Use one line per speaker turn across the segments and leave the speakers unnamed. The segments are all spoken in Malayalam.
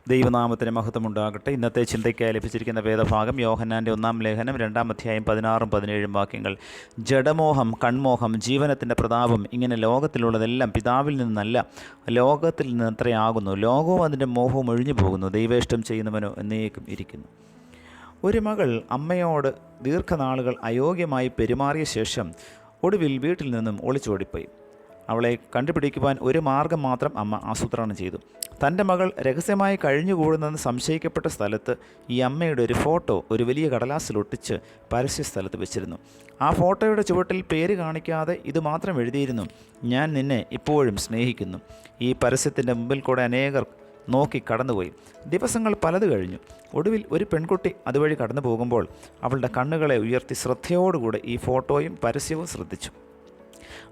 ദൈവനാമത്തിന് മഹത്വമുണ്ടാകട്ടെ. ഇന്നത്തെ ചിന്തയ്ക്കായി ലഭിച്ചിരിക്കുന്ന വേദഭാഗം യോഹന്നാൻ്റെ 1-ാം ലേഖനം 2-ാം അധ്യായം 16-17 വാക്യങ്ങൾ. ജഡമോഹം, കൺമോഹം, ജീവനത്തിൻ്റെ പ്രതാപം, ഇങ്ങനെ ലോകത്തിലുള്ളതെല്ലാം പിതാവിൽ നിന്നല്ല, ലോകത്തിൽ നിന്ന് അത്രയാകുന്നു. ലോകവും അതിൻ്റെ മോഹവും ഒഴിഞ്ഞു പോകുന്നു, ദൈവേഷ്ടം ചെയ്യുന്നവനോ എന്നേക്കും ഇരിക്കുന്നു. ഒരു മകൾ അമ്മയോട് ദീർഘനാളുകൾ അയോഗ്യമായി പെരുമാറിയ ശേഷം ഒടുവിൽ വീട്ടിൽ നിന്നും ഒളിച്ചോടിപ്പോയി. അവളെ കണ്ടുപിടിക്കുവാൻ ഒരു മാർഗം മാത്രം അമ്മ ആസൂത്രണം ചെയ്തു. തൻ്റെ മകൾ രഹസ്യമായി കഴിഞ്ഞുകൂടുന്നെന്ന് സംശയിക്കപ്പെട്ട സ്ഥലത്ത് ഈ അമ്മയുടെ ഒരു ഫോട്ടോ ഒരു വലിയ കടലാസിൽ ഒട്ടിച്ച് പരസ്യ സ്ഥലത്ത് വെച്ചിരുന്നു. ആ ഫോട്ടോയുടെ ചുവട്ടിൽ പേര് കാണിക്കാതെ ഇതുമാത്രം എഴുതിയിരുന്നു: ഞാൻ നിന്നെ ഇപ്പോഴും സ്നേഹിക്കുന്നു. ഈ പരസ്യത്തിൻ്റെ മുമ്പിൽ കൂടെ അനേകർ നോക്കി കടന്നുപോയി. ദിവസങ്ങൾ പലത് കഴിഞ്ഞു. ഒടുവിൽ ഒരു പെൺകുട്ടി അതുവഴി കടന്നു പോകുമ്പോൾ അവളുടെ കണ്ണുകളെ ഉയർത്തി ശ്രദ്ധയോടുകൂടെ ഈ ഫോട്ടോയും പരസ്യവും ശ്രദ്ധിച്ചു.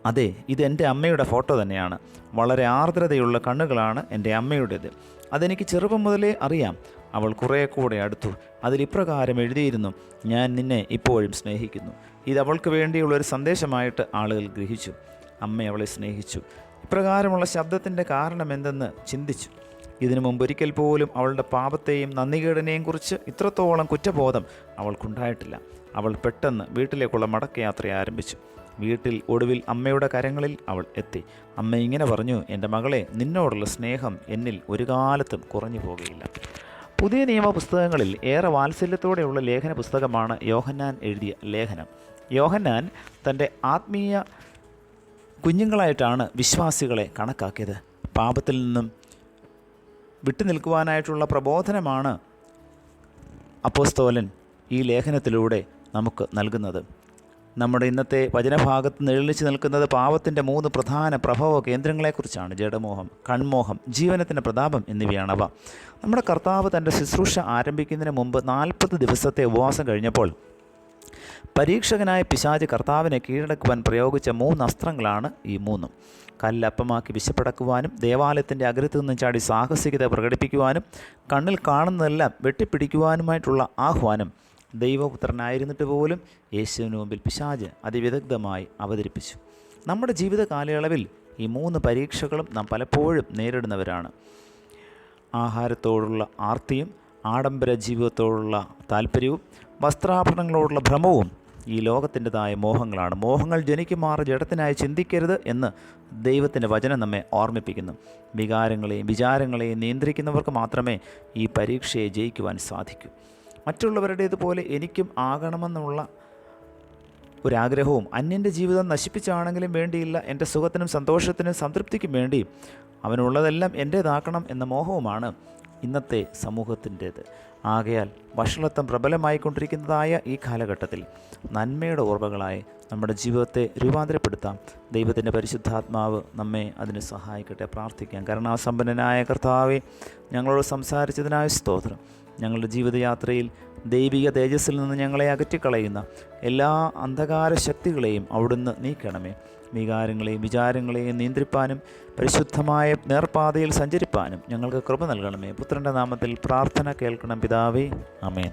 അതെ, ഇത് എൻ്റെ അമ്മയുടെ ഫോട്ടോ തന്നെയാണ്. വളരെ ആർദ്രതയുള്ള കണ്ണുകളാണ് എൻ്റെ അമ്മയുടേത്. അതെനിക്ക് ചെറുപ്പം മുതലേ അറിയാം. അവൾ കുറേ കൂടെ അടുത്തു. അതിലിപ്രകാരം എഴുതിയിരുന്നു: ഞാൻ നിന്നെ ഇപ്പോഴും സ്നേഹിക്കുന്നു. ഇത് അവൾക്ക് വേണ്ടിയുള്ളൊരു സന്ദേശമായിട്ട് ആളുകൾ ഗ്രഹിച്ചു. അമ്മ അവളെ സ്നേഹിച്ചു. ഇപ്രകാരമുള്ള ശബ്ദത്തിൻ്റെ കാരണം എന്തെന്ന് ചിന്തിച്ചു. ഇതിനു മുമ്പ് ഒരിക്കൽ പോലും അവളുടെ പാപത്തെയും നന്ദികേടിനെയും കുറിച്ച് ഇത്രത്തോളം കുറ്റബോധം അവൾക്കുണ്ടായിട്ടില്ല. അവൾ പെട്ടെന്ന് വീട്ടിലേക്കുള്ള മടക്കയാത്ര ആരംഭിച്ചു. വീട്ടിൽ ഒടുവിൽ അമ്മയുടെ കരങ്ങളിൽ അവൾ എത്തി. അമ്മ ഇങ്ങനെ പറഞ്ഞു: എൻ്റെ മകളെ, നിന്നോടുള്ള സ്നേഹം എന്നിൽ ഒരു കാലത്തും കുറഞ്ഞു പോകുകയില്ല. പുതിയ നിയമ പുസ്തകങ്ങളിൽ ഏറെ വാത്സല്യത്തോടെയുള്ള ലേഖന പുസ്തകമാണ് യോഹന്നാൻ എഴുതിയ ലേഖനം. യോഹന്നാൻ തൻ്റെ ആത്മീയ കുഞ്ഞുങ്ങളായിട്ടാണ് വിശ്വാസികളെ കണക്കാക്കിയത്. പാപത്തിൽ നിന്നും വിട്ടുനിൽക്കുവാനായിട്ടുള്ള പ്രബോധനമാണ് അപ്പോസ്തലൻ ഈ ലേഖനത്തിലൂടെ നമുക്ക് നൽകുന്നത്. നമ്മുടെ ഇന്നത്തെ വചനഭാഗത്ത് നിഴലിച്ച് നിൽക്കുന്നത് പാപത്തിൻ്റെ 3 പ്രധാന പ്രഭവ കേന്ദ്രങ്ങളെക്കുറിച്ചാണ്. ജഡമോഹം, കൺമോഹം, ജീവനത്തിൻ്റെ പ്രതാപം എന്നിവയാണവ. നമ്മുടെ കർത്താവ് തൻ്റെ ശുശ്രൂഷ ആരംഭിക്കുന്നതിന് മുമ്പ് 40 ദിവസത്തെ ഉപവാസം കഴിഞ്ഞപ്പോൾ പരീക്ഷകനായ പിശാച് കർത്താവിനെ കീഴടക്കുവാൻ പ്രയോഗിച്ച 3 അസ്ത്രങ്ങളാണ് ഈ 3. കല്ലപ്പമാക്കി വിശപ്പടക്കുവാനും, ദേവാലയത്തിൻ്റെ അഗ്രത്ത് നിന്ന് ചാടി സാഹസികത പ്രകടിപ്പിക്കുവാനും, കണ്ണിൽ കാണുന്നതെല്ലാം വെട്ടിപ്പിടിക്കുവാനുമായിട്ടുള്ള ആഹ്വാനം ദൈവപുത്രനായിരുന്നിട്ട് പോലും യേശുവിന് മുമ്പിൽ പിശാച് അതിവിദഗ്ധമായി അവതരിപ്പിച്ചു. നമ്മുടെ ജീവിത കാലയളവിൽ ഈ 3 പരീക്ഷകളും നാം പലപ്പോഴും നേരിടുന്നവരാണ്. ആഹാരത്തോടുള്ള ആർത്തിയും, ആഡംബര ജീവിതത്തോടുള്ള താല്പര്യവും, വസ്ത്രാഭരണങ്ങളോടുള്ള ഭ്രമവും ഈ ലോകത്തിൻ്റെതായ മോഹങ്ങളാണ്. മോഹങ്ങൾ ജനിക്കുമാറ് ജഡത്തിനായി ചിന്തിക്കരുത് എന്ന് ദൈവത്തിൻ്റെ വചനം നമ്മെ ഓർമ്മിപ്പിക്കുന്നു. വികാരങ്ങളെയും വിചാരങ്ങളെയും നിയന്ത്രിക്കുന്നവർക്ക് മാത്രമേ ഈ പരീക്ഷയെ ജയിക്കുവാൻ സാധിക്കൂ. മറ്റുള്ളവരുടേതുപോലെ എനിക്കും ആകണമെന്നുള്ള ഒരാഗ്രഹവും, അന്യൻ്റെ ജീവിതം നശിപ്പിച്ചാണെങ്കിലും വേണ്ടിയില്ല എൻ്റെ സുഖത്തിനും സന്തോഷത്തിനും സംതൃപ്തിക്കും വേണ്ടി അവനുള്ളതെല്ലാം എൻ്റേതാക്കണം എന്ന മോഹവുമാണ് ഇന്നത്തെ സമൂഹത്തിൻ്റേത്. ആകയാൽ വഷളത്വം പ്രബലമായിക്കൊണ്ടിരിക്കുന്നതായ ഈ കാലഘട്ടത്തിൽ നന്മയുടെ ഓർമ്മകളായി നമ്മുടെ ജീവിതത്തെ രൂപാന്തരപ്പെടുത്താം. ദൈവത്തിൻ്റെ പരിശുദ്ധാത്മാവ് നമ്മെ അതിന് സഹായിക്കട്ടെ. പ്രാർത്ഥിക്കാം. കരുണാസമ്പന്നനായ കർത്താവേ, ഞങ്ങളോട് സംസാരിച്ചതിനായ സ്തോത്രം. ഞങ്ങളുടെ ജീവിതയാത്രയിൽ ദൈവിക തേജസ്സിൽ നിന്ന് ഞങ്ങളെ അകറ്റിക്കളയുന്ന എല്ലാ അന്ധകാര ശക്തികളെയും അവിടുന്ന് നീക്കണമേ. വികാരങ്ങളെയും വിചാരങ്ങളെയും നിയന്ത്രിപ്പാനും പരിശുദ്ധമായ നേർപ്പാതയിൽ സഞ്ചരിപ്പാനും ഞങ്ങൾക്ക് കൃപ നൽകണമേ. പുത്രൻ്റെ നാമത്തിൽ പ്രാർത്ഥന കേൾക്കണം പിതാവേ. ആമേൻ.